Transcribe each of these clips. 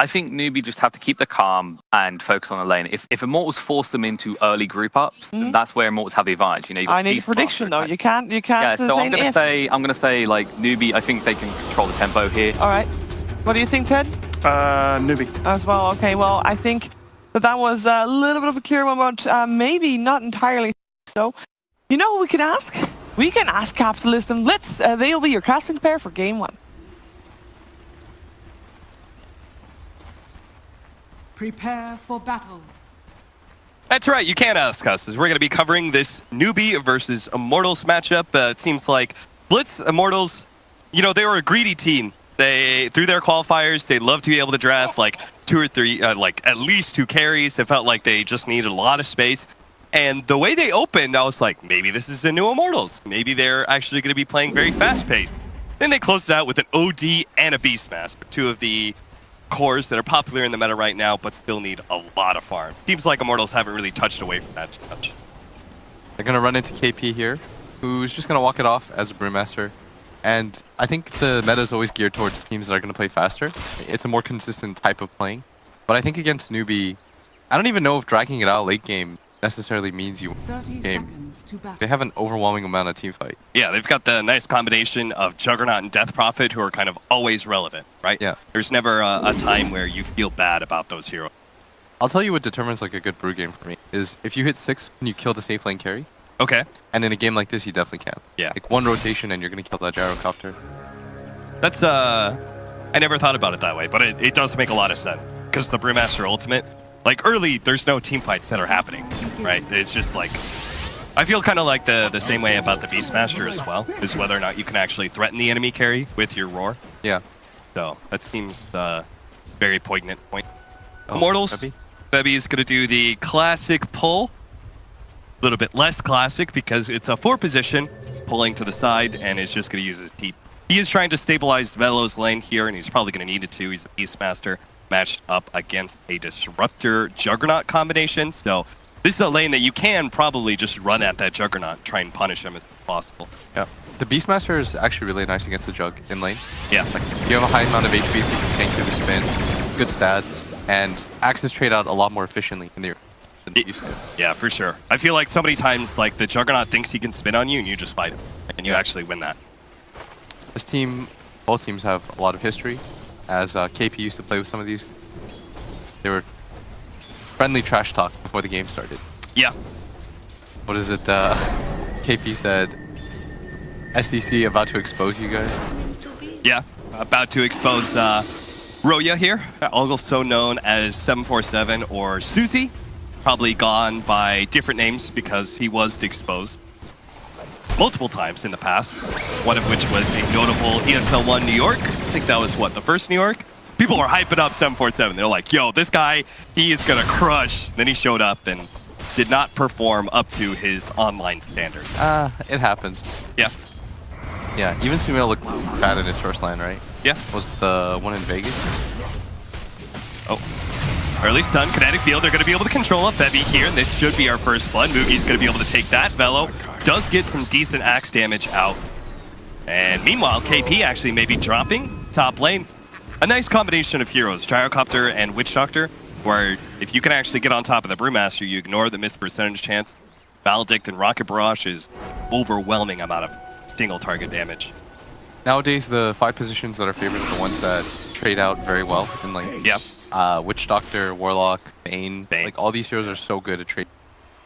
I think Newbee just have to keep the calm and focus on the lane. If Immortals force them into early group ups, then that's where Immortals have the advantage. You know, I need a prediction though. You can't. Yeah, so I'm gonna say like Newbee. I think they can control the tempo here. All right. What do you think, Ted? Newbee. As well. Okay. Well, I think that was a little bit of a clear one, but maybe not entirely so. You know what we can ask? We can ask Capitalism. Let's. They'll be your casting pair for game 1. Prepare for battle. That's right, you can't ask us, as we're going to be covering this Newbee versus Immortals matchup. It seems like Blitz, Immortals, you know, they were a greedy team. Through their qualifiers, they'd love to be able to draft like 2 or 3, like at least 2 carries. It felt like they just needed a lot of space. And the way they opened, I was like, maybe this is a new Immortals. Maybe they're actually going to be playing very fast-paced. Then they closed it out with an OD and a Beastmaster, 2 of the cores that are popular in the meta right now, but still need a lot of farm. Seems like Immortals haven't really touched away from that too much. They're going to run into KP here, who's just going to walk it off as a Brewmaster. And I think the meta is always geared towards teams that are going to play faster. It's a more consistent type of playing. But I think against Newbee, I don't even know if dragging it out late game necessarily means you win the game. They have an overwhelming amount of team fight. Yeah, they've got the nice combination of Juggernaut and Death Prophet, who are kind of always relevant, right? Yeah. There's never a time where you feel bad about those heroes. I'll tell you what determines like a good brew game for me is if you hit 6 and you kill the safe lane carry. Okay. And in a game like this, you definitely can. Yeah. Like 1 rotation and you're going to kill that gyrocopter. That's, I never thought about it that way, but it does make a lot of sense. Because the Brewmaster ultimate, like early, there's no team fights that are happening, right? It's just like, I feel kind of like the same way about the Beastmaster as well, is whether or not you can actually threaten the enemy carry with your roar. Yeah. So that seems very poignant point. Oh, Immortals, Bebby is going to do the classic pull. A little bit less classic because it's a 4 position, pulling to the side, and is just going to use his teep. He is trying to stabilize Velo's lane here, and he's probably going to need it to. He's a Beastmaster matched up against a Disruptor Juggernaut combination. So this is a lane that you can probably just run at that Juggernaut, try and punish him as possible. Yeah. The Beastmaster is actually really nice against the Jug in lane. Yeah. Like, you have a high amount of HP, so you can tank through the spin, good stats, and axes trade out a lot more efficiently in the than they used to. Yeah, for sure. I feel like so many times, like, the Juggernaut thinks he can spin on you, and you just fight him, and you actually win that. This team, both teams have a lot of history, as KP used to play with some of these. They were friendly trash talk before the game started. Yeah. What is it? KP said, SEC about to expose you guys. Yeah, about to expose Roya here, also known as 747 or Susie. Probably gone by different names because he was exposed multiple times in the past, one of which was a notable ESL 1 New York. I think that was, what, the first New York? People were hyping up 747. They're like, yo, this guy, he is going to crush. Then he showed up and did not perform up to his online standard. It happens. Yeah. Yeah, even Sumail looked bad in his first line, right? Yeah. Was the one in Vegas? Oh. Early stun, kinetic field. They're going to be able to control a Bebby here, and this should be our first blood. Moogie's going to be able to take that. Velo does get some decent axe damage out. And meanwhile, KP actually may be dropping top lane. A nice combination of heroes, Gyrocopter and Witch Doctor, where if you can actually get on top of the Brewmaster, you ignore the missed percentage chance. Valedict and Rocket Barrage is overwhelming amount of single target damage. Nowadays, the 5 positions that are favored are the ones that trade out very well in lane. Yeah. Witch Doctor, Warlock, Bane. Like, all these heroes are so good at trade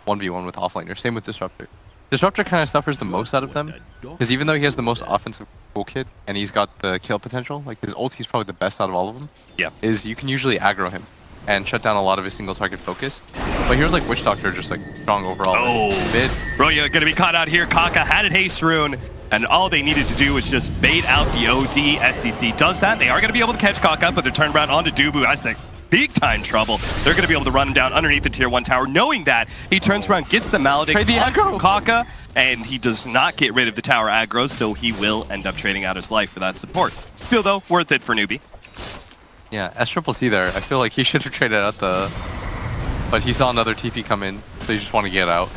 1v1 with offlaners. Same with Disruptor. Disruptor kind of suffers the most out of them, because even though he has the most offensive toolkit and he's got the kill potential, like his ulti is probably the best out of all of them. Yeah. Is you can usually aggro him and shut down a lot of his single target focus. But heroes like Witch Doctor are just like strong overall. Oh, mid. Roya gonna be caught out here. Kaka had a haste rune, and all they needed to do was just bait out the OD. STC does that. They are gonna be able to catch Kaka, but they're turned around onto Dubu. I think big time trouble. They're gonna be able to run him down underneath the tier 1 tower, knowing that he turns around, gets the Maledict on Kaka, and he does not get rid of the tower aggro, so he will end up trading out his life for that support. Still though, worth it for Newbee. Yeah, SCCC there. I feel like he should have traded out the... But he saw another TP come in, so you just want to get out.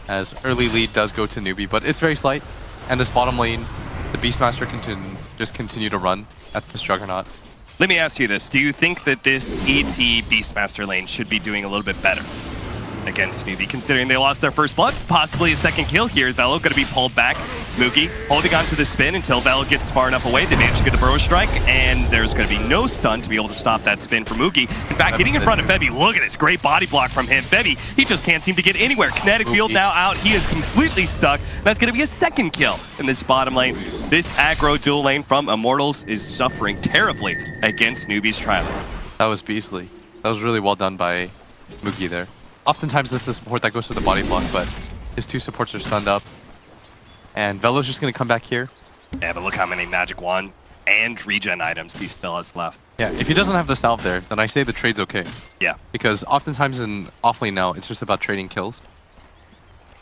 As early lead does go to Newbee, but it's very slight. And this bottom lane, the Beastmaster can just continue to run at this Juggernaut. Let me ask you this. Do you think that this ET Beastmaster lane should be doing a little bit better against Newbee, considering they lost their first blood? Possibly a second kill here. Velo going to be pulled back. Moogie holding on to the spin until Velo gets far enough away. They manage to get the burrow strike, and there's going to be no stun to be able to stop that spin for Moogie. In fact, getting in front of Febby, look at this great body block from him. Febby, he just can't seem to get anywhere. Kinetic field now out. He is completely stuck. That's going to be a second kill in this bottom lane. This aggro dual lane from Immortals is suffering terribly against Newbee's trial. That was beastly. That was really well done by Moogie there. Oftentimes this is the support that goes to the body block, but his two supports are stunned up. And Velo's just going to come back here. Yeah, but look how many Magic Wand and regen items he still has left. Yeah, if he doesn't have the salve there, then I say the trade's okay. Yeah. Because oftentimes in offlane now, it's just about trading kills.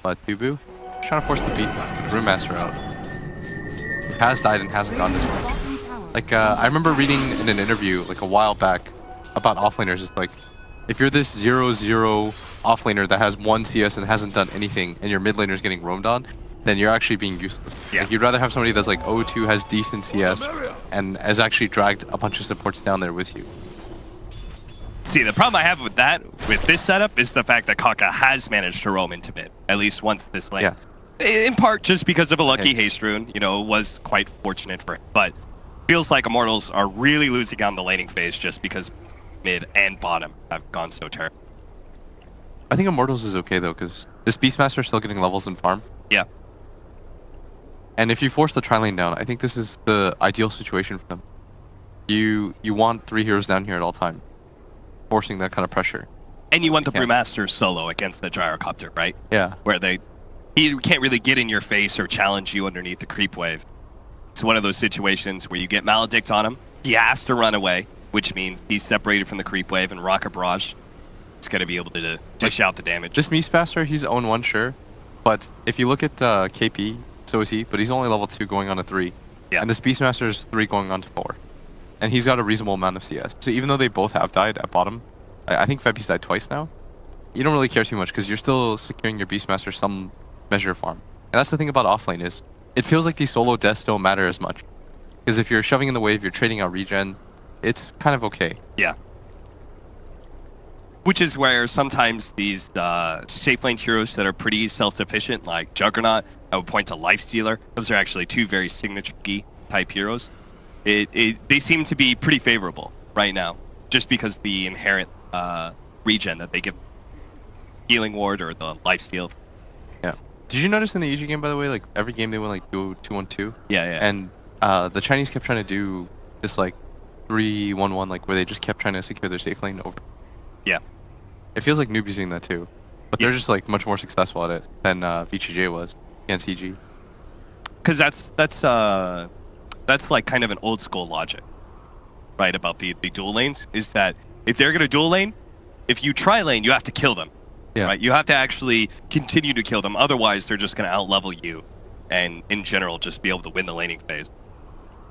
But Bubu, trying to force the Brewmaster out. He has died and hasn't gone this far. Like, I remember reading in an interview, like a while back, about offlaners. It's like, if you're this 0-0 offlaner that has 1 CS and hasn't done anything, and your mid laner is getting roamed on, then you're actually being useless. Yeah. Like, you'd rather have somebody that's like 0-2, has decent CS, and has actually dragged a bunch of supports down there with you. See, the problem I have with that, with this setup, is the fact that Kaka has managed to roam into mid, at least once this lane. Yeah. In part just because of a lucky haste rune, you know, was quite fortunate for him. But feels like Immortals are really losing on the laning phase just because mid and bottom have gone so terrible. I think Immortals is okay though, because this Beastmaster is still getting levels in farm. Yeah. And if you force the tri-lane down, I think this is the ideal situation for them. You want 3 heroes down here at all time, forcing that kind of pressure. And you want the Brewmaster solo against the Gyrocopter, right? Yeah. Where he can't really get in your face or challenge you underneath the creep wave. It's one of those situations where you get Maledict on him, he has to run away, which means he's separated from the creep wave, and Rocket Barrage is going to be able to dish out the damage. This Beastmaster, he's own 1, sure. But if you look at KP, so is he, but he's only level 2 going on to 3. Yeah. And this Beastmaster is 3 going on to 4. And he's got a reasonable amount of CS. So even though they both have died at bottom, I think Febby's died twice now, you don't really care too much because you're still securing your Beastmaster some measure of farm. And that's the thing about offlane is, it feels like these solo deaths don't matter as much. Because if you're shoving in the wave, you're trading out regen, it's kind of okay. Yeah. Which is where sometimes these safe lane heroes that are pretty self-sufficient, like Juggernaut, I would point to Lifestealer. Those are actually 2 very signature-y type heroes. They seem to be pretty favorable right now, just because the inherent regen that they give, Healing Ward or the Lifesteal. Yeah. Did you notice in the EG game, by the way, like every game they went like 2-1-2? Yeah, yeah. And the Chinese kept trying to do this like 3-1-1, like where they just kept trying to secure their safe lane over. Yeah. It feels like Newbee's doing that too, but they're just like much more successful at it than VGJ was against EG. Because that's like kind of an old school logic, right? About the dual lanes is that if they're gonna dual lane, if you tri-lane, you have to kill them. Yeah. Right? You have to actually continue to kill them. Otherwise, they're just gonna out-level you, and in general, just be able to win the laning phase.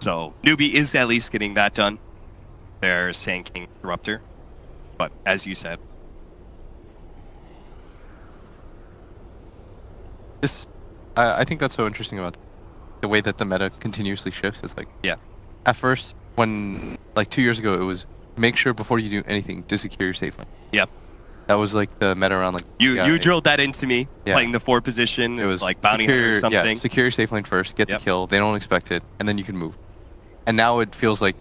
So Newbee is at least getting that done. They're Sand King Interrupter, but as you said. I think that's so interesting about the way that the meta continuously shifts. It's like, Yeah. at first, when, like 2 years ago, it was make sure before you do anything to secure your safe lane. Yep. That was like the meta around like... You drilled that into me, Yeah. playing the 4 position. It was like bounty secure, hunter or something. Yeah, secure your safe lane first, get Yep. the kill, they don't expect it, and then you can move. And now it feels like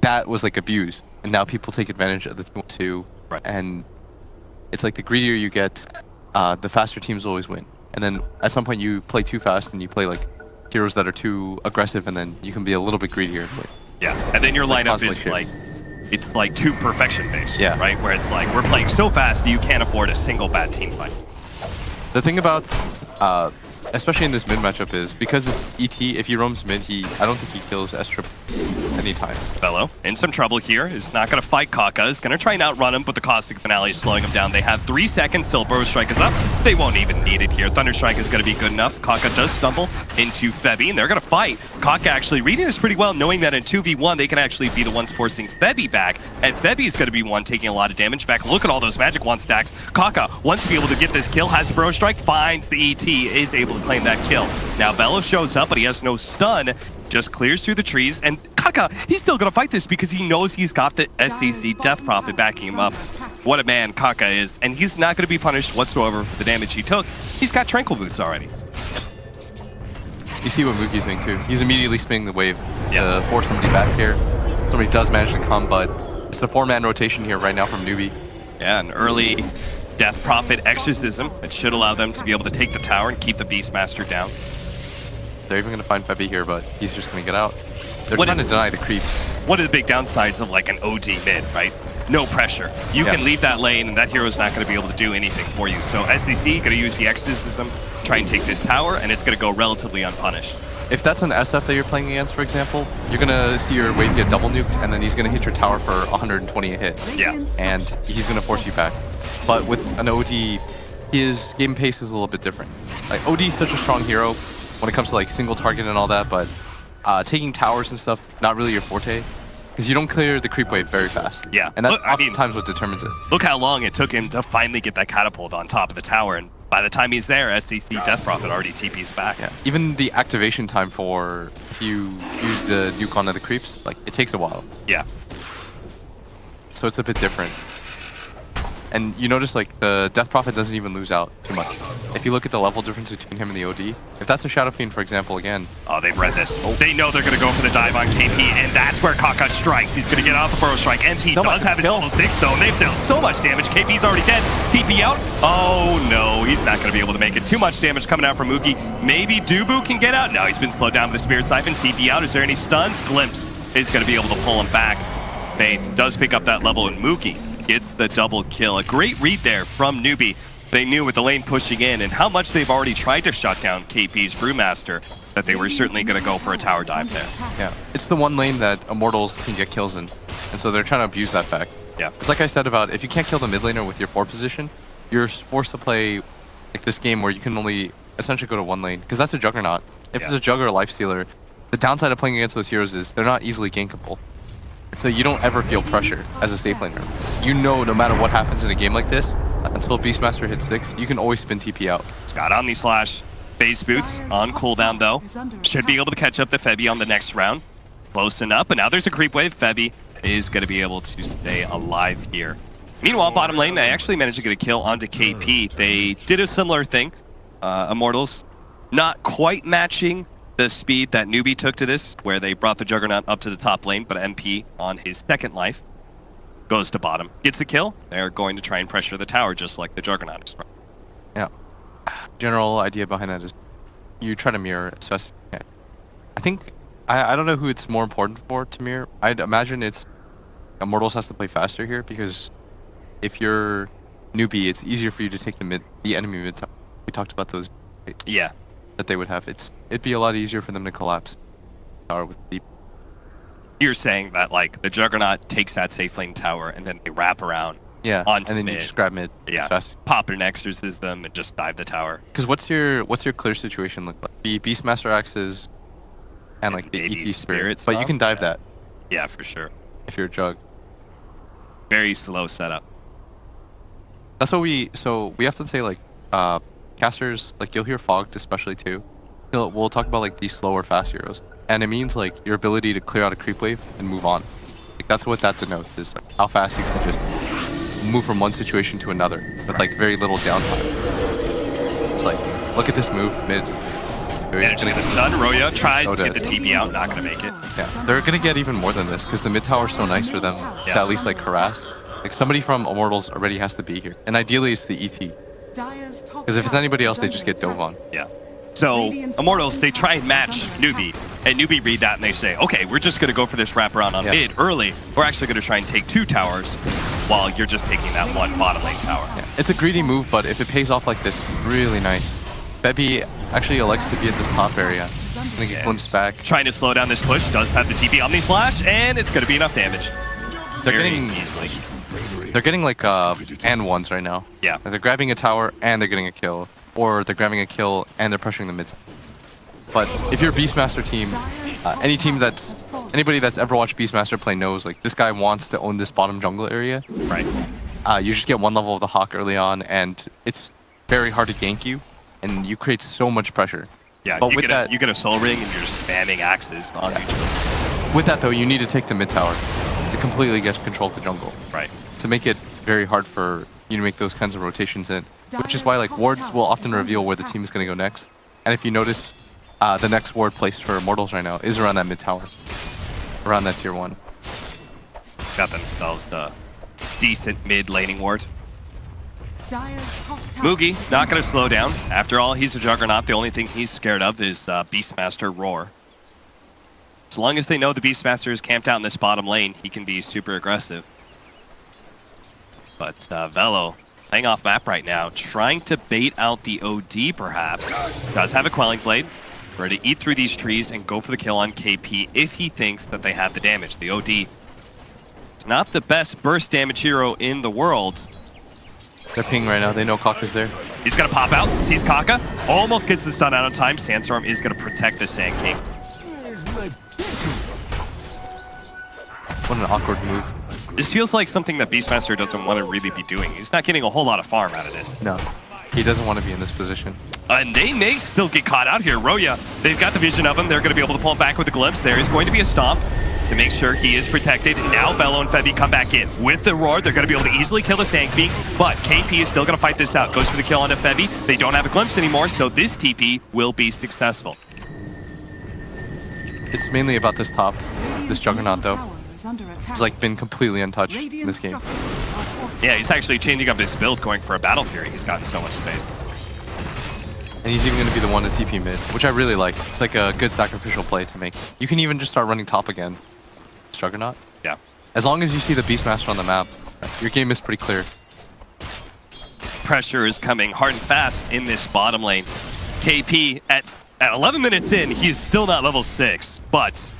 that was like abused, and now people take advantage of the 2-2, Right. and it's like the greedier you get, the faster teams always win. And then at some point you play too fast and you play like heroes that are too aggressive, and then you can be a little bit greedier. Yeah, and then your Like lineup constantly is shift. like, it's like too perfection based, Yeah. right? Where it's like, we're playing so fast that you can't afford a single bad team fight. The thing about, especially in this mid matchup, is because this ET, if he roams mid, I don't think he kills S-Trip anytime. Bello, in some trouble here, is not going to fight Kaka, is going to try and outrun him, but the Caustic Finale is slowing him down. They have 3 seconds till Burrow Strike is up. They won't even need it here. Thunder Strike is going to be good enough. Kaka does stumble into Febby, and they're going to fight. Kaka actually reading this pretty well, knowing that in 2v1, they can actually be the ones forcing Febby back, and Febby is going to be one taking a lot of damage back. Look at all those Magic Wand stacks. Kaka wants to be able to get this kill, has Burrow Strike, finds the ET, is able to claim that kill. Now Bello shows up, but he has no stun, just clears through the trees, and Kaka, he's still going to fight this because he knows he's got the SCC Death Prophet backing him up. What a man Kaka is, and he's not going to be punished whatsoever for the damage he took. He's got Tranquil Boots already. You see what Mookie's doing too. He's immediately spinning the wave to force somebody back here. Somebody does manage to come, but it's a 4-man rotation here right now from Newbee. Yeah, an early Death Prophet Exorcism that should allow them to be able to take the tower and keep the Beastmaster down. They're even going to find Febby here, but he's just going to get out. They're What trying is- to deny the creeps. One of the big downsides of like an OD mid, right? No pressure. You Yeah. can leave that lane and that hero's not going to be able to do anything for you. So SCC going to use the Exorcism, try and take this tower, and it's going to go relatively unpunished. If that's an SF that you're playing against, for example, you're going to see your wave get double nuked, and then he's going to hit your tower for 120 a hit. Yeah. And he's going to force you back. But with an OD, his game pace is a little bit different. Like, OD is such a strong hero when it comes to like single target and all that, but taking towers and stuff, not really your forte. Because you don't clear the creep wave very fast. Yeah. And that's Look, I mean- oftentimes what determines it. Look how long it took him to finally get that catapult on top of the tower, and by the time he's there, SCC Death Prophet already TP's back. Yeah. Even the activation time for if you use the nuke onto the creeps, like it takes a while. Yeah. So it's a bit different. And you notice like the Death Prophet doesn't even lose out too much. If you look at the level difference between him and the OD, if that's a Shadow Fiend, for example, again, Oh, they've read this. They know they're going to go for the dive on KP, and that's where Kaka strikes. He's going to get out the Burrow Strike. MP No, does have his kill. level 6, though, and they've dealt so much damage. KP's already dead. TP out. Oh, no. He's not going to be able to make it. Too much damage coming out from Mookie. Maybe Dubu can get out. No, he's been slowed down with the Spirit Siphon. TP out. Is there any stuns? Glimpse is going to be able to pull him back. Faith does pick up that level, and Mookie gets the double kill. A great read there from Newbee. They knew with the lane pushing in and how much they've already tried to shut down KP's Brewmaster that they were certainly going to go for a tower dive there. yeah, it's the one lane that Immortals can get kills in. And so they're trying to abuse that fact. Yeah. It's like I said about if you can't kill the mid laner with your 4 position, you're forced to play like this game where you can only essentially go to one lane. Because that's a Juggernaut. If it's a Jug or a Lifestealer, the downside of playing against those heroes is they're not easily gankable. So you don't ever feel pressure as a safe laner. You know no matter what happens in a game like this, until Beastmaster hits 6, you can always spin TP out. Scott Omni Slash. Phase Boots on cooldown though. Should be able to catch up to Febby on the next round. Close enough, but now there's a creep wave. Febby is going to be able to stay alive here. Meanwhile, bottom lane, they actually managed to get a kill onto KP. They did a similar thing. Immortals not quite matching the speed that Newbee took to this, where they brought the Juggernaut up to the top lane, but MP on his second life goes to bottom. Gets a kill. They're going to try and pressure the tower just like the Juggernaut is. Yeah. General idea behind that is you try to mirror as fast as you can. I think, I don't know who it's more important for to mirror. I'd imagine it's Immortals has to play faster here because if you're Newbee, it's easier for you to take the enemy mid tower. We talked about those Yeah. that they would have. It'd be a lot easier for them to collapse tower with deep. You're saying that like the Juggernaut takes that safe lane tower and then they wrap around. Yeah, Onto and then you mid. just grab mid Yeah. as fast. Pop an Exorcism and just dive the tower. Because what's your clear situation look like? The Beastmaster axes and like the maybe ET spirit, spirit but you stuff? can dive Yeah. that Yeah, for sure. if you're a Jug. Very slow setup. That's what we have to say like casters, like you'll hear Fogged especially too. We'll talk about like these slower fast heroes, and it means like your ability to clear out a creep wave and move on. Like that's what that denotes, is like, how fast you can just move from one situation to another with like very little downtime. It's like, look at this move mid. Managing to stun. Roya tries So to get the dead. TP out, not gonna make it. Yeah, they're gonna get even more than this because the mid tower's so nice for them to at least like harass. Like somebody from Immortals already has to be here, and ideally it's the ET. Because if it's anybody else, they just get dove on. Yeah. So Immortals, they try and match Newbee, and Newbee read that and they say, okay, we're just gonna go for this wraparound on Yeah. mid early. We're actually gonna try and take 2 towers while you're just taking that one bottom lane tower. Yeah, it's a greedy move, but if it pays off like this, it's really nice. Bebby actually elects to be at this top area. I think he glimpsed back. Trying to slow down this push, does have the TP Omni Slash, and it's gonna be enough damage. They're Very getting easily. they're getting like and ones right now. Yeah. Like, they're grabbing a tower and they're getting a kill, or they're grabbing a kill and they're pressuring the mid. But if you're a Beastmaster team, anybody that's ever watched Beastmaster play knows like this guy wants to own this bottom jungle area. Right. You just get one level of the Hawk early on, and it's very hard to gank you, and you create so much pressure. Yeah, But you with get, that, you get a soul ring and you're just spamming axes on neutrals. With that though, you need to take the mid tower to completely get control of the jungle. Right. To make it very hard for you to make those kinds of rotations in. Which is why like wards will often reveal where the team is going to go next. And if you notice, the next ward placed for Immortals right now is around that mid tower. Around that tier 1. Got themselves the decent mid laning ward. Dire's top tower Moogie, not going to slow down. After all, he's a Juggernaut. The only thing he's scared of is Beastmaster Roar. As long as they know the Beastmaster is camped out in this bottom lane, he can be super aggressive. But Velo, playing off map right now, trying to bait out the OD perhaps. Does have a Quelling Blade, ready to eat through these trees and go for the kill on KP if he thinks that they have the damage. The OD is not the best burst damage hero in the world. They're ping right now. They know Kaka's there. He's going to pop out, sees Kaka, almost gets the stun out on time. Sandstorm is going to protect the Sand King. What an awkward move. This feels like something that Beastmaster doesn't want to really be doing. He's not getting a whole lot of farm out of this. No, he doesn't want to be in this position. And they may still get caught out here. Roya, they've got the vision of him. They're going to be able to pull him back with a glimpse. There is going to be a stomp to make sure he is protected. Now Velo and Febby come back in. With the Roar, they're going to be able to easily kill the Sand King, but KP is still going to fight this out. Goes for the kill onto Febby. They don't have a glimpse anymore, so this TP will be successful. It's mainly about this top. This Juggernaut though. under attack. He's like been completely untouched in this game. Yeah, he's actually changing up his build, going for a Battle Fury. He's gotten so much space. And he's even going to be the one to TP mid, which I really like. It's like a good sacrificial play to make. You can even just start running top again. Juggernaut. Yeah. As long as you see the Beastmaster on the map, your game is pretty clear. Pressure is coming hard and fast in this bottom lane. KP at 11 minutes in, he's still not level 6, but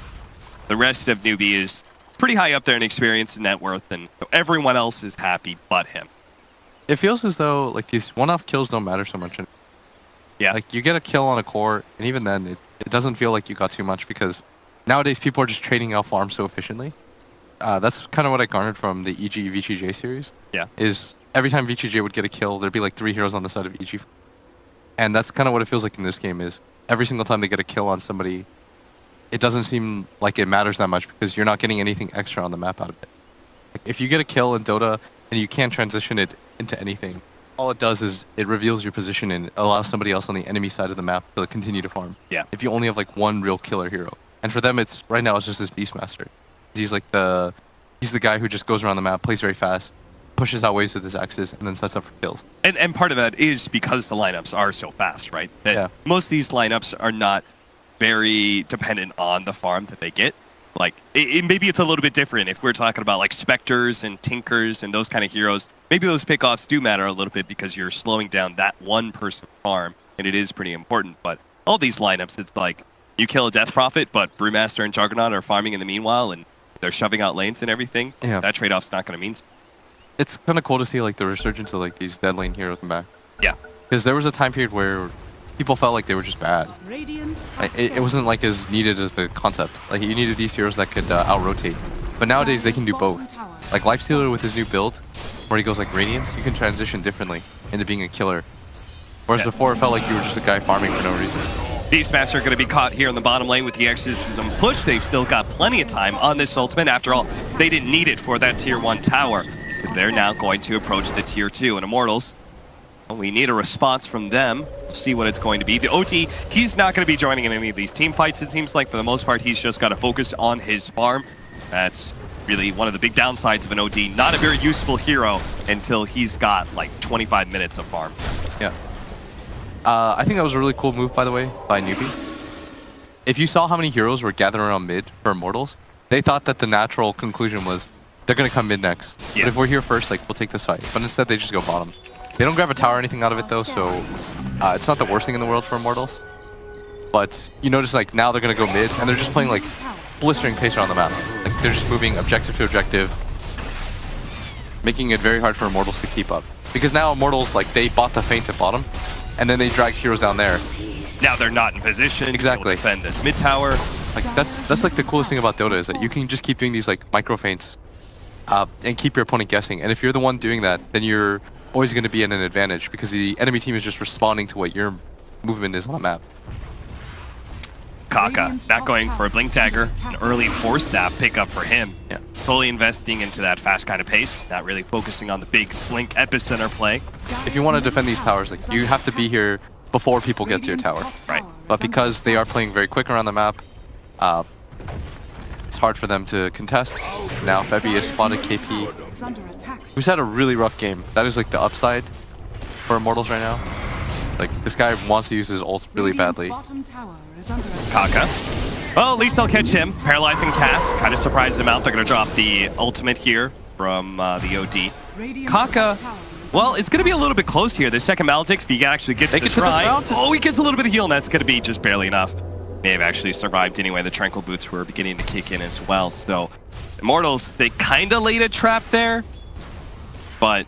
the rest of Newbee is pretty high up there in experience and net worth, and everyone else is happy but him. It feels as though like these one-off kills don't matter so much. Yeah. Like you get a kill on a core, and even then, it doesn't feel like you got too much because nowadays people are just trading out farms so efficiently. That's kind of what I garnered from the EG VGJ series. Yeah. Is every time VGJ would get a kill, there'd be like 3 heroes on the side of EG. And that's kind of what it feels like in this game is every single time they get a kill on somebody, it doesn't seem like it matters that much because you're not getting anything extra on the map out of it. Like if you get a kill in Dota and you can't transition it into anything, all it does is it reveals your position and allows somebody else on the enemy side of the map to continue to farm. Yeah. If you only have like one real killer hero. And for them, it's right now it's just this Beastmaster. He's like he's the guy who just goes around the map, plays very fast, pushes out waves with his axes, and then sets up for kills. And part of that is because the lineups are so fast, right? That Yeah. most of these lineups are not very dependent on the farm that they get. Like, maybe it's a little bit different if we're talking about like Spectres and Tinkers and those kind of heroes. Maybe those pickoffs do matter a little bit because you're slowing down that one person farm, and it is pretty important. But all these lineups, it's like you kill a Death Prophet, but Brewmaster and Juggernaut are farming in the meanwhile, and they're shoving out lanes and everything. Yeah. That trade-off's not going to mean. It's kind of cool to see like the resurgence of like these dead lane heroes come back. Yeah. Because there was a time period where people felt like they were just bad. It wasn't like as needed as the concept. Like you needed these heroes that could out-rotate. But nowadays they can do both. Like Lifestealer with his new build, where he goes like Radiance, you can transition differently into being a killer. Whereas before it felt like you were just a guy farming for no reason. Beastmaster are going to be caught here in the bottom lane with the Exorcism push. They've still got plenty of time on this ultimate. After all, they didn't need it for that tier 1 tower. They're now going to approach the tier 2 and Immortals. We need a response from them. We'll see what it's going to be. The OT, he's not going to be joining in any of these team fights. It seems like for the most part, he's just got to focus on his farm. That's really one of the big downsides of an OD. Not a very useful hero until he's got like 25 minutes of farm. Yeah. I think that was a really cool move, by the way, by Newbee. If you saw how many heroes were gathered around mid for Immortals, they thought that the natural conclusion was they're going to come mid next. Yeah. But if we're here first, like, we'll take this fight. But instead, they just go bottom. They don't grab a tower or anything out of it, though, so it's not the worst thing in the world for Immortals. But you notice, like, now they're going to go mid, and they're just playing, like, blistering pace around the map. Like, they're just moving objective to objective, making it very hard for Immortals to keep up. Because now Immortals, like, they bought the feint at bottom, and then they dragged heroes down there. Now they're not in position Exactly. to defend this mid tower. Like that's like the coolest thing about Dota is that you can just keep doing these like micro feints, and keep your opponent guessing. And if you're the one doing that, then you're always going to be in an advantage because the enemy team is just responding to what your movement is on the map. Kaka not going for a Blink Dagger, an early Force Staff pickup for him. Yeah. Fully investing into that fast kind of pace, not really focusing on the big Blink epicenter play. If you want to defend these towers, like you have to be here before people get to your tower. Right. But because they are playing very quick around the map, it's hard for them to contest. Now Febby has spotted KP, Is under attack. who's had a really rough game. That is like the upside for Immortals right now. Like this guy wants to use his ult really badly. Bottom tower is under attack. Kaka. Well, at least they'll catch him. Paralyzing cast, kind of surprised him out. They're going to drop the ultimate here from the OD. Radiant's Kaka, top tower is well, under it's going to be a little bit close here. The second Maledict, if he can actually get to Make the it to the try. mountain. Oh, he gets a little bit of heal, and that's going to be just barely enough. May have actually survived anyway. The Tranquil Boots were beginning to kick in as well. So, Immortals, they kind of laid a trap there, but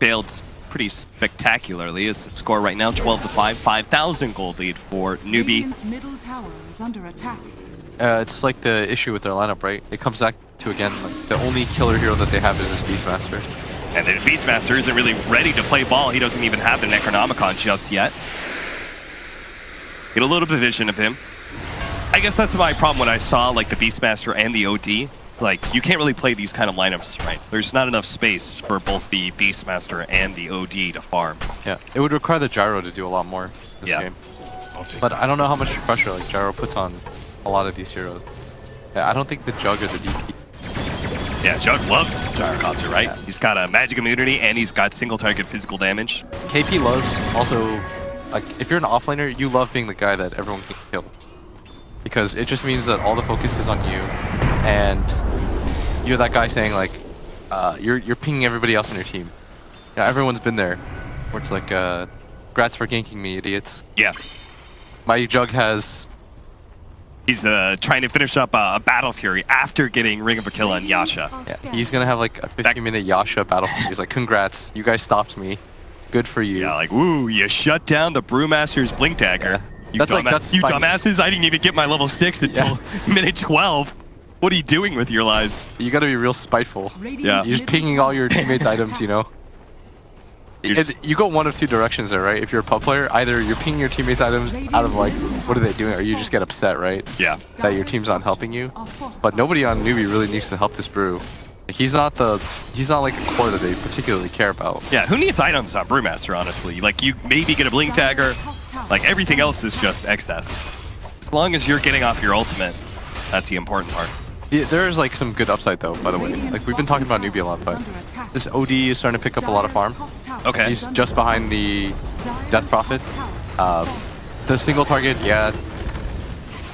failed pretty spectacularly. Is the score right now 12-5, 5,000 gold lead for Newbee. Radiant's middle tower is under attack. It's like the issue with their lineup, right? It comes back to, again, like the only killer hero that they have is this Beastmaster. And then Beastmaster isn't really ready to play ball. He doesn't even have the Necronomicon just yet. Get a little bit of vision of him. I guess that's my problem when I saw like the Beastmaster and the OD. Like, you can't really play these kind of lineups, right? There's not enough space for both the Beastmaster and the OD to farm. Yeah, it would require the Gyro to do a lot more this Yeah. game. But I don't know how much pressure like Gyro puts on a lot of these heroes. Yeah, I don't think the Jug or the DP. Yeah, Jug loves Gyrocopter, right? He's got a magic immunity and he's got single target physical damage. KP loves also, like, if you're an offlaner, you love being the guy that everyone can kill. Because it just means that all the focus is on you, and you're that guy saying, like, you're pinging everybody else on your team. Yeah, everyone's been there, where it's like, grats for ganking me, idiots. Yeah. My Jug has... He's trying to finish up a Battle Fury after getting Ring of Aquila and Yasha. Yeah, he's gonna have like a 50-minute Yasha battle. He's like, congrats, you guys stopped me. Good for you. Yeah, like, woo, you shut down the Brewmaster's Blink Dagger. Yeah. You dumbasses, I didn't even get my level 6 until minute 12. What are you doing with your lives? You gotta be real spiteful. Yeah. You're just pinging all your teammates' items, you know? You go one of two directions there, right? If you're a pub player, either you're pinging your teammates' items out of like, what are they doing? Or you just get upset, right? Yeah. That your team's not helping you. But nobody on Newbee really needs to help this brew. He's not like a core that they particularly care about. Yeah, who needs items on Brewmaster, honestly? Like, you maybe get a Blink Dagger. Like, everything else is just excess. As long as you're getting off your ultimate, that's the important part. Yeah, there is like some good upside though, by the way. Like we've been talking about Newbee a lot, but this OD is starting to pick up a lot of farm. Okay. He's just behind the Death Prophet. The single target, yeah,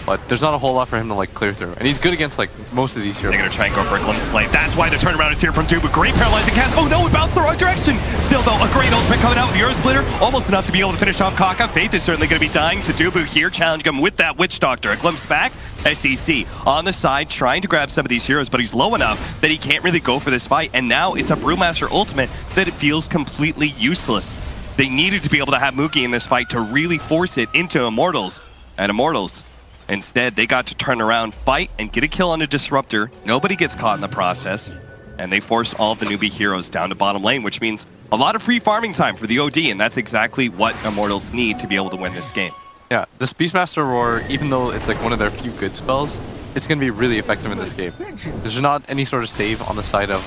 but there's not a whole lot for him to like clear through. And he's good against like most of these heroes. They're gonna try and go for a glimpse play. That's why the turnaround is here from Dubu. Great paralyzing cast. Oh no, it bounced the wrong direction. Still though, a great ultimate coming out with the Euro Splitter. Almost enough to be able to finish off Kaka. Faith is certainly gonna be dying to Dubu here. Challenging him with that Witch Doctor. A glimpse back. SEC on the side trying to grab some of these heroes, but he's low enough that he can't really go for this fight. And now it's a Brewmaster ultimate that it feels completely useless. They needed to be able to have Mookie in this fight to really force it into Immortals. And Immortals, instead, they got to turn around, fight, and get a kill on a Disruptor. Nobody gets caught in the process. And they forced all of the Newbee heroes down to bottom lane, which means a lot of free farming time for the OD, and that's exactly what Immortals need to be able to win this game. Yeah, this Beastmaster Roar, even though it's like one of their few good spells, it's going to be really effective in this game. There's not any sort of save on the side of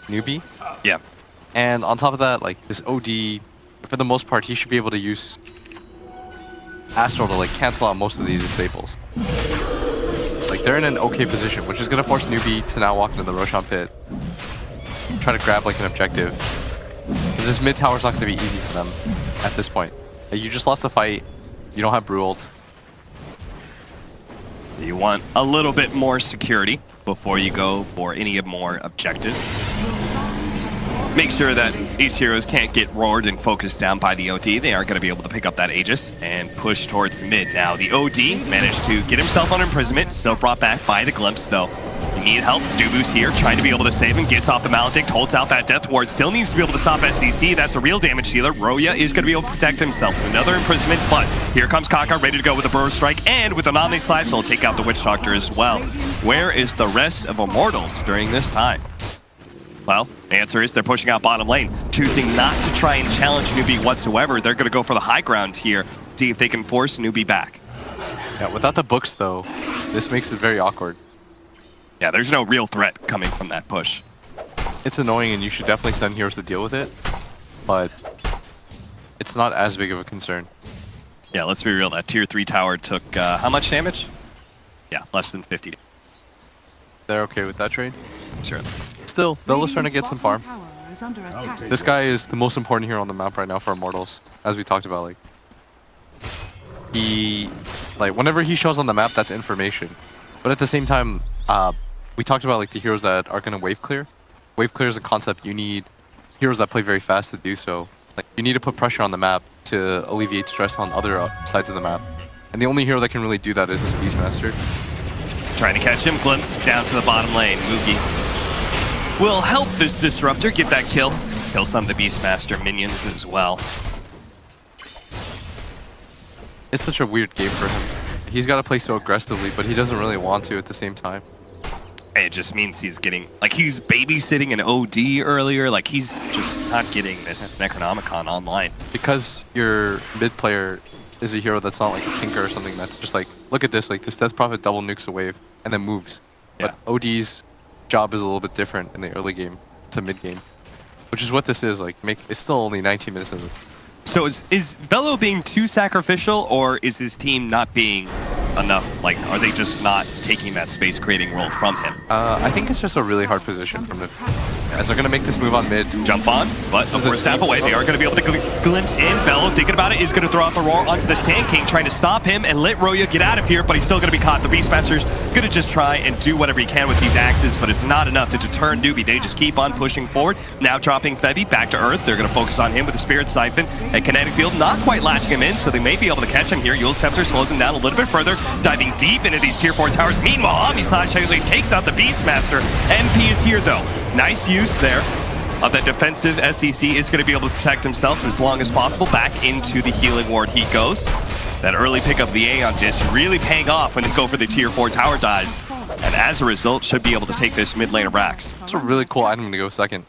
Newbee. Yeah. And on top of that, like this OD, for the most part, he should be able to use Astral to like cancel out most of these staples. Like they're in an okay position, which is going to force Newbee to now walk into the Roshan pit, try to grab like an objective. Because this mid tower is not going to be easy for them at this point. You just lost the fight. You don't have Brew ult. You want a little bit more security before you go for any more objectives. Make sure that these heroes can't get roared and focused down by the OD. They aren't going to be able to pick up that Aegis and push towards mid. Now, the OD managed to get himself on imprisonment, still brought back by the glimpse, though. You need help. Dubu's here, trying to be able to save him, gets off the Maledict, holds out that Death Ward, still needs to be able to stop SDC. That's a real damage dealer. Roya is going to be able to protect himself. Another imprisonment, but here comes Kaka, ready to go with a Burrow Strike, and with an Omni Slash, he'll take out the Witch Doctor as well. Where is the rest of Immortals during this time? Well, the answer is they're pushing out bottom lane, choosing not to try and challenge Newbee whatsoever. They're going to go for the high ground here see if they can force Newbee back. Yeah, without the books though, this makes it very awkward. Yeah, there's no real threat coming from that push. It's annoying and you should definitely send heroes to deal with it, but it's not as big of a concern. Yeah, let's be real. That tier 3 tower took how much damage? Yeah, less than 50. They're okay with that trade? Sure. Still, Vela's trying to get some farm. Tower is under attack. This guy is the most important hero on the map right now for Immortals, as we talked about. Like, whenever he shows on the map, that's information. But at the same time, we talked about like the heroes that are gonna wave clear. Wave clear is a concept. You need heroes that play very fast to do so. Like, you need to put pressure on the map to alleviate stress on other sides of the map. And the only hero that can really do that is this Beastmaster. Trying to catch him. Glimpse down to the bottom lane. Moogie will help this Disruptor get that kill. Kill some of the Beastmaster minions as well. It's such a weird game for him. He's got to play so aggressively, but he doesn't really want to at the same time. It just means he's getting, like, he's babysitting an OD earlier. Like, he's just not getting this Necronomicon online. Because your mid player is a hero that's not like a Tinker or something that's just like, look at this, like this Death Prophet double nukes a wave and then moves. Yeah. But OD's job is a little bit different in the early game to mid game, which is what this is. Like, it's still only 19 minutes of it. So is Velo being too sacrificial, or is his team not being enough? Like, are they just not taking that space creating role from him? I think it's just a really hard position from him. As they're going to make this move on mid. Jump on, but before step away, they are going to be able to glimpse in. Velo, thinking about it, is going to throw out the roar onto the Sand King, trying to stop him and let Roya get out of here, but he's still going to be caught. The Beastmaster's going to just try and do whatever he can with these axes, but it's not enough to deter Newbee. They just keep on pushing forward. Now dropping Febby back to Earth. They're going to focus on him with the Spirit Siphon and Kinetic Field, not quite latching him in, so they may be able to catch him here. Yule's Scepter slows him down a little bit further, diving deep into these tier 4 towers. Meanwhile, Omnislash actually takes out the Beastmaster. MP is here though. Nice use there of that defensive. SEC is going to be able to protect himself as long as possible. Back into the healing ward he goes. That early pick of the Aeon Disc really paying off when they go for the tier 4 tower dives. And as a result, should be able to take this mid lane of Rax. It's a really cool item to go second.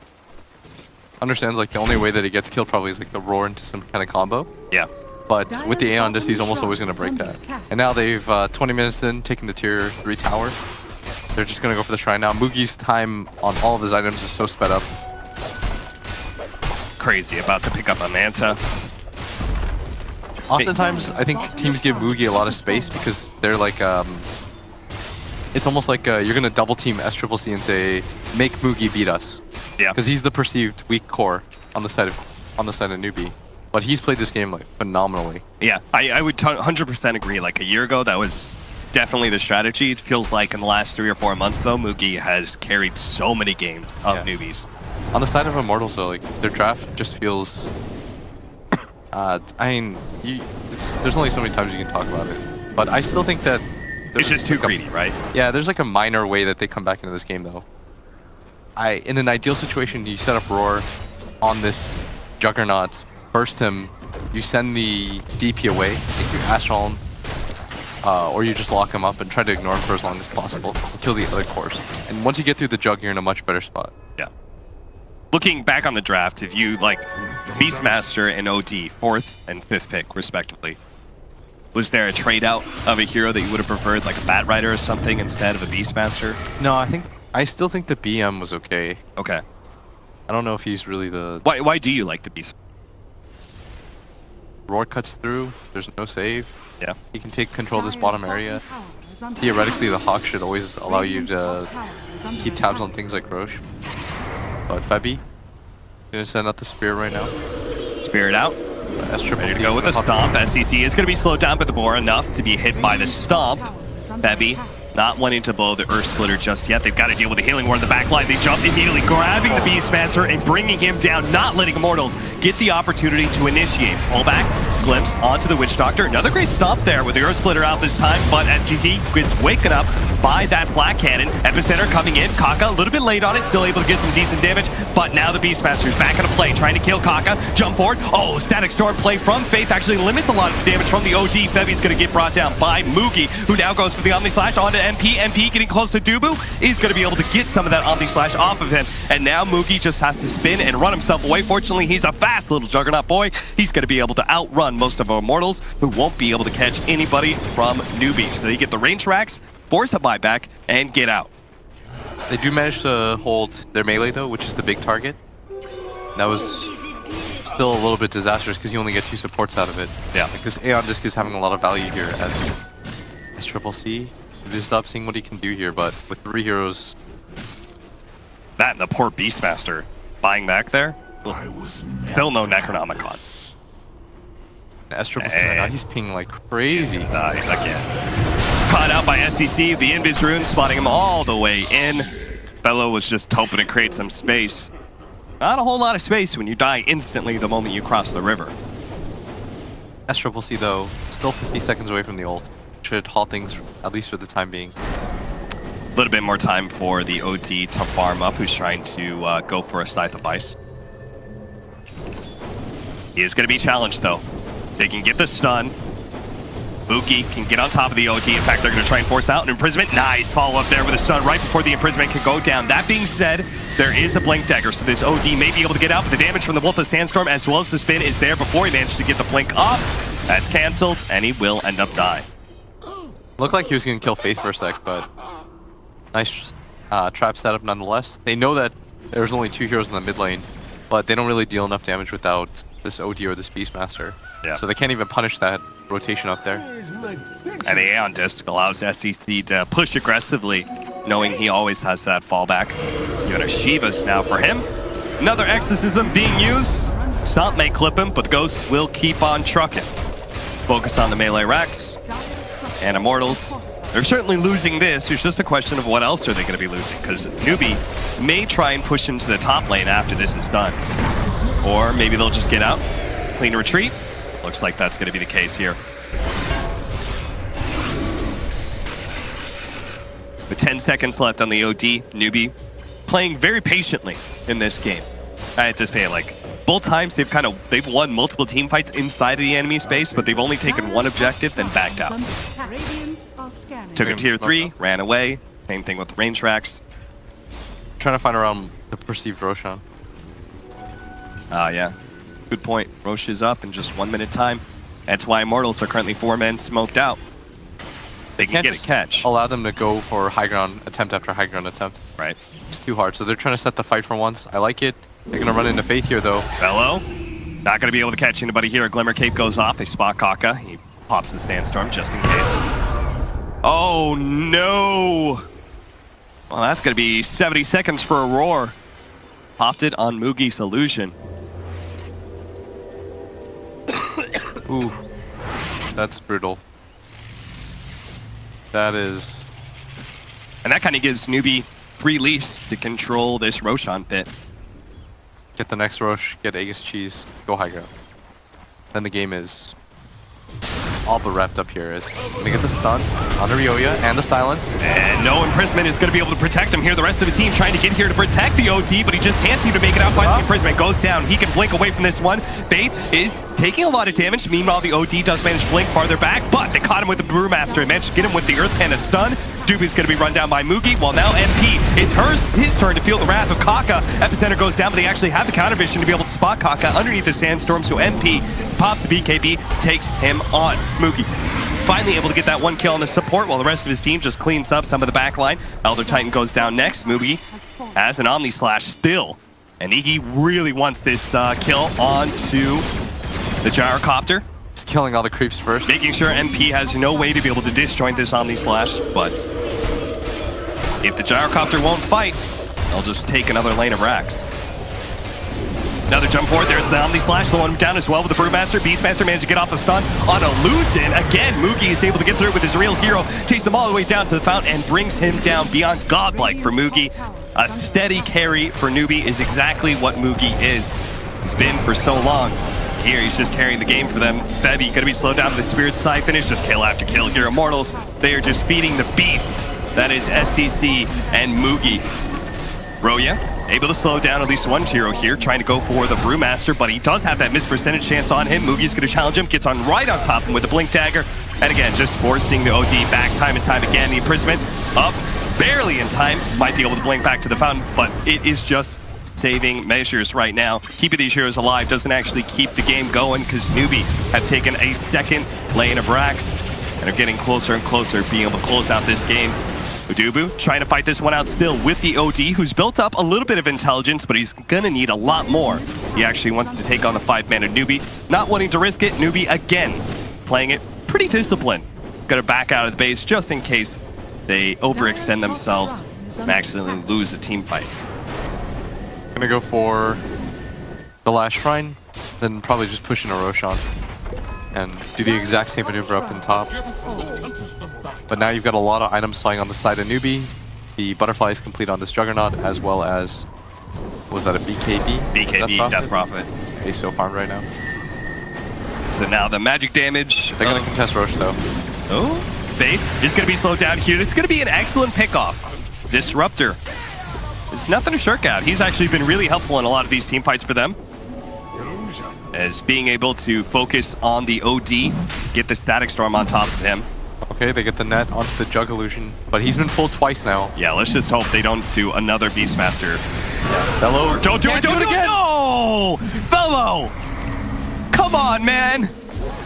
Understands like the only way that he gets killed probably is like the roar into some kind of combo. Yeah. But with the Aeon Disc, he's almost always going to break that. And now they've 20 minutes in, taking the tier 3 tower. They're just going to go for the shrine now. Moogie's time on all of his items is so sped up. Crazy, about to pick up a Manta. Oftentimes, I think teams give Moogie a lot of space because they're like, it's almost like you're going to double team SCCC and say, make Moogie beat us. Yeah. Because he's the perceived weak core on the side of Newbee. But he's played this game like phenomenally. Yeah, I would 100% agree. Like a year ago, that was definitely the strategy. It feels like in the last 3 or 4 months, though, Moogie has carried so many games of Newbees. On the side of Immortals, though, like their draft just feels. I mean, there's only so many times you can talk about it, but I still think that it's just too greedy, right? Yeah, there's like a minor way that they come back into this game, though. In an ideal situation, you set up Roar on this Juggernaut, burst him, you send the DP away, take your Astral, or you just lock him up and try to ignore him for as long as possible, and kill the other cores. And once you get through the Jug, you're in a much better spot. Yeah. Looking back on the draft, if you like Beastmaster and OD, 4th and 5th pick respectively, was there a trade out of a hero that you would have preferred, like a Bat Rider or something instead of a Beastmaster? No, I still think the BM was okay. Okay. I don't know if he's really the... Why do you like the Beast? Roar cuts through, there's no save. Yeah. He can take control of this bottom area. Theoretically, the Hawk should always allow you to keep tabs on things like Roche. But Febby, gonna send out the Spear right now. Spirit out. Ready to go with the Stomp. SCC is going to be slowed down by the Boar enough to be hit by the Stomp. Febby not wanting to blow the Earth Splitter just yet. They've got to deal with the Healing Ward in the back line. They jump immediately, grabbing the Beastmaster and bringing him down, not letting Immortals get the opportunity to initiate. Pull back, glimpse onto the Witch Doctor. Another great stomp there with the Earth Splitter out this time, but SGC gets waken up by that Flat Cannon. Epicenter coming in. Kaka a little bit late on it, still able to get some decent damage, but now the Beastmaster's back into play, trying to kill Kaka. Jump forward. Oh, Static Storm play from Faith actually limits a lot of damage from the OD. Febby's going to get brought down by Moogie, who now goes for the Omni Slash onto MP. MP getting close to Dubu is going to be able to get some of that Omni Slash off of him, and now Moogie just has to spin and run himself away. Fortunately, he's a fast little Juggernaut boy. He's going to be able to outrun around most of Immortals, who won't be able to catch anybody from Newbee. So they get the range racks, force a buyback, and get out. They do manage to hold their melee though, which is the big target. That was still a little bit disastrous because you only get 2 supports out of it. Yeah. Like this Aeon Disc is having a lot of value here as Triple C. Just stop seeing what he can do here, but with 3 heroes. That and the poor Beastmaster buying back there. Still no Necronomicon. S Triple C right now, he's pinging like crazy. Again. Caught out by SCC, the Invis rune spotting him all the way in. Bello was just hoping to create some space. Not a whole lot of space when you die instantly the moment you cross the river. S Triple C though, still 50 seconds away from the ult. Should halt things at least for the time being. A little bit more time for the OD to farm up, who's trying to go for a Scythe of Ice. He is going to be challenged though. They can get the stun. Buki can get on top of the OD. In fact, they're going to try and force out an imprisonment. Nice follow-up there with a stun right before the imprisonment can go down. That being said, there is a blink dagger, so this OD may be able to get out, but the damage from the Bolt of Sandstorm as well as the spin is there before he managed to get the blink off. That's cancelled, and he will end up dying. Looked like he was going to kill Faith for a sec, but nice trap setup nonetheless. They know that there's only 2 heroes in the mid lane, but they don't really deal enough damage without this OD or this Beastmaster. Yeah. So they can't even punish that rotation up there. And the Aeon Disc allows SCC to push aggressively, knowing he always has that fallback. You got a Shivas now for him. Another Exorcism being used. Stomp may clip him, but the Ghosts will keep on trucking. Focus on the melee racks. And Immortals, they're certainly losing this. It's just a question of what else are they going to be losing, because Newbee may try and push into the top lane after this is done. Or maybe they'll just get out, clean retreat. Looks like that's going to be the case here. With 10 seconds left on the OD, Newbee playing very patiently in this game. I have to say, like, both times they've won multiple team fights inside of the enemy space, but they've only taken one objective, then backed out. Took a tier 3, ran away. Same thing with the range racks. Trying to find around the perceived Roshan. Yeah. Good point. Roche is up in just 1 minute time. That's why Immortals are currently 4 men smoked out. They can get a catch. Allow them to go for high ground attempt after high ground attempt. Right. It's too hard, so they're trying to set the fight for once. I like it. They're going to run into Faith here, though. Bello, not going to be able to catch anybody here. A Glimmer Cape goes off. They spot Kaka. He pops the Sandstorm just in case. Oh, no. Well, that's going to be 70 seconds for a roar. Popped it on Mugi's illusion. Ooh, that's brutal. That is... And that kind of gives Newbee free lease to control this Roshan pit. Get the next Roche, get Aegis Cheese, go high ground. Then the game is all but wrapped up here. Is gonna get the stun on the Ryoya and the silence. And no imprisonment is going to be able to protect him here. The rest of the team trying to get here to protect the OT, but he just can't seem to make it out. Finally, imprisonment goes down. He can blink away from this one. Faith is taking a lot of damage. Meanwhile, the OD does manage to blink farther back, but they caught him with the Brewmaster and managed to get him with the Earth Panda stun. Doobie's going to be run down by Mugi, while now MP, it's his turn to feel the wrath of Kaka. Epicenter goes down, but they actually have the counter vision to be able to spot Kaka underneath the Sandstorm, so MP pops the BKB, takes him on. Mugi finally able to get that one kill on the support, while the rest of his team just cleans up some of the back line. Elder Titan goes down next. Mugi has an Omni Slash still, and Iggy really wants this kill onto the Gyrocopter. He's killing all the creeps first. Making sure MP has no way to be able to disjoint this Omni Slash, but if the Gyrocopter won't fight, they'll just take another lane of racks. Another jump forward, there's the Omni Slash, the one down as well with the Brewmaster. Beastmaster managed to get off the stun on Illusion. Again, Mugi is able to get through with his real hero, chase them all the way down to the fountain and brings him down beyond godlike for Mugi. A steady carry for Newbee is exactly what Mugi is. He's been for so long. Here, he's just carrying the game for them. Bebby gonna be slowed down to the Spirit Side finish, just kill after kill here. Immortals, they are just feeding the beast. That is SCC and Mugi. Roya, able to slow down at least one hero here, trying to go for the Brewmaster, but he does have that missed percentage chance on him. Mugi's gonna challenge him, gets on right on top of him with the Blink Dagger, and again, just forcing the OD back time and time again. The imprisonment up barely in time, might be able to blink back to the fountain, but it is just saving measures right now. Keeping these heroes alive doesn't actually keep the game going because Newbee have taken a second lane of Rax and are getting closer and closer, being able to close out this game. Udubu trying to fight this one out still with the OD, who's built up a little bit of intelligence, but he's gonna need a lot more. He actually wants to take on the 5-mana Newbee, not wanting to risk it. Newbee again playing it pretty disciplined. Gonna back out of the base just in case they overextend themselves and accidentally lose a team fight. Gonna go for the last shrine, then probably just push in a Roshan and do the exact same maneuver up in top. But now you've got a lot of items flying on the side of Newbee. The butterfly is complete on this Juggernaut, as well as, was that a BKB? BKB, Death Prophet. He's so farmed right now. So now the magic damage. They're gonna contest Rosh though. Oh, Faith is gonna be slowed down here. This is gonna be an excellent pickoff. Disruptor. It's nothing to shirk out. He's actually been really helpful in a lot of these team fights for them. As being able to focus on the OD, get the Static Storm on top of him. Okay, they get the net onto the Jug Illusion, but he's been pulled twice now. Yeah, let's just hope they don't do another Beastmaster. Yeah, Bello. Don't do it, don't do it again! No! Bello! Come on, man!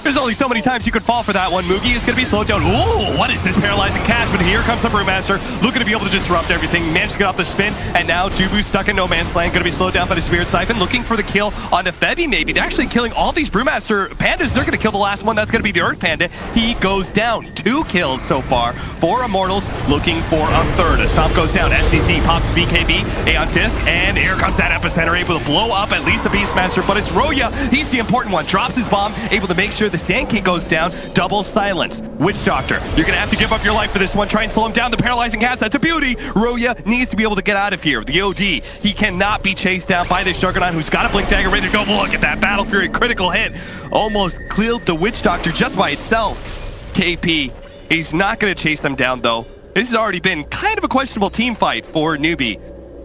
There's only so many times you could fall for that one. Mugi is going to be slowed down. Ooh, what is this paralyzing cast? But here comes the Brewmaster, looking to be able to disrupt everything. Managed to get off the spin, and now Dubu stuck in no man's land. Going to be slowed down by the Spirit Siphon, looking for the kill on the Febby maybe. They're actually killing all these Brewmaster Pandas. They're going to kill the last one. That's going to be the Earth Panda. He goes down. 2 kills so far for Immortals, looking for a third. A stomp goes down. SDC pops BKB, Aeon Disc, and here comes that Epicenter, able to blow up at least the Beastmaster, but it's Roya. He's the important one. Drops his bomb, able to make sure the Sand King goes down. Double silence. Witch Doctor, you're gonna have to give up your life for this one. Try and slow him down. The paralyzing cast, that's a beauty. Roya needs to be able to get out of here. The OD, he cannot be chased down by this Juggernaut who's got a Blink Dagger ready to go. Look at that Battle Fury critical hit. Almost killed the Witch Doctor just by itself. KP, he's not gonna chase them down though. This has already been kind of a questionable team fight for Newbee.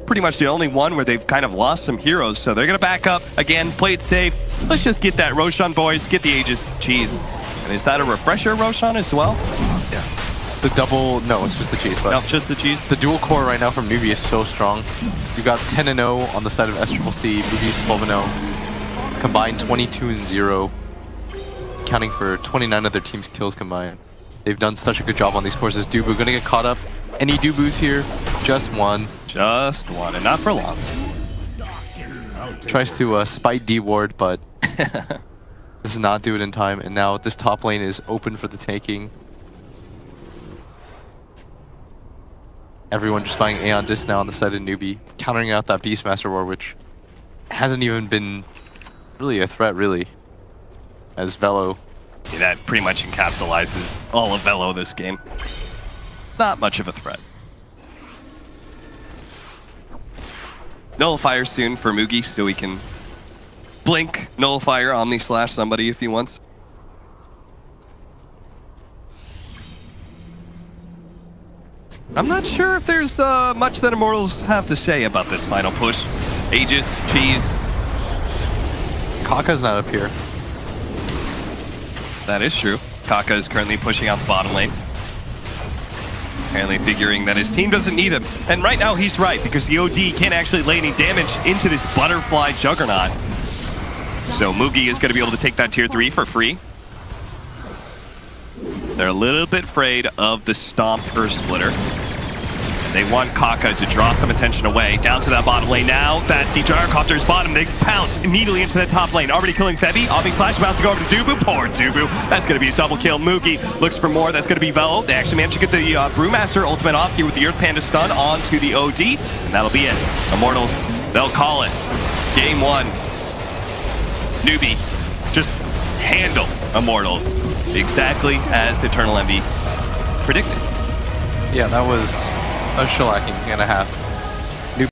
Pretty much the only one where they've kind of lost some heroes, so they're gonna back up again, play it safe. Let's just get that Roshan, boys. Get the Aegis. Jeez. And is that a refresher Roshan as well? Yeah. The double, no, it's just the cheese. But no, just the cheese. The dual core right now from Newbee is so strong. You've got 10-0 on the side of SCCC, Newbee's 12-0. Combined 22-0, counting for 29 of their team's kills combined. They've done such a good job on these courses. Dubu gonna get caught up. Any Dubus here? Just one. Just one, and not for long. Tries to spite D-Ward, but does not do it in time. And now this top lane is open for the taking. Everyone just buying Aeon Disc now on the side of Newbee, countering out that Beastmaster War, which hasn't even been really a threat, really, as Velo. Yeah, that pretty much encapsulates all of Velo this game. Not much of a threat. Nullifier soon for Mugi, so he can blink, Nullifier, Omni Slash somebody if he wants. I'm not sure if there's much that Immortals have to say about this final push. Aegis, Cheese. Kaka's not up here. That is true. Kaka is currently pushing out the bottom lane. Apparently figuring that his team doesn't need him. And right now he's right, because the OD can't actually lay any damage into this Butterfly Juggernaut. So Mugi is going to be able to take that tier 3 for free. They're a little bit afraid of the stomped Earth Splitter. They want Kaka to draw some attention away. Down to that bottom lane now. That the Gyrocopter's bottom. They pounce immediately into the top lane. Already killing Febby. Omni Flash about to go over to Dubu. Poor Dubu. That's going to be a double kill. Mugi looks for more. That's going to be Velo. They actually managed to get the Brewmaster ultimate off here with the Earth Panda stun onto the OD. And that'll be it. Immortals, they'll call it. Game 1. Newbee just handle Immortals. Exactly as Eternal Envy predicted. Yeah, that was a shellacking and a half.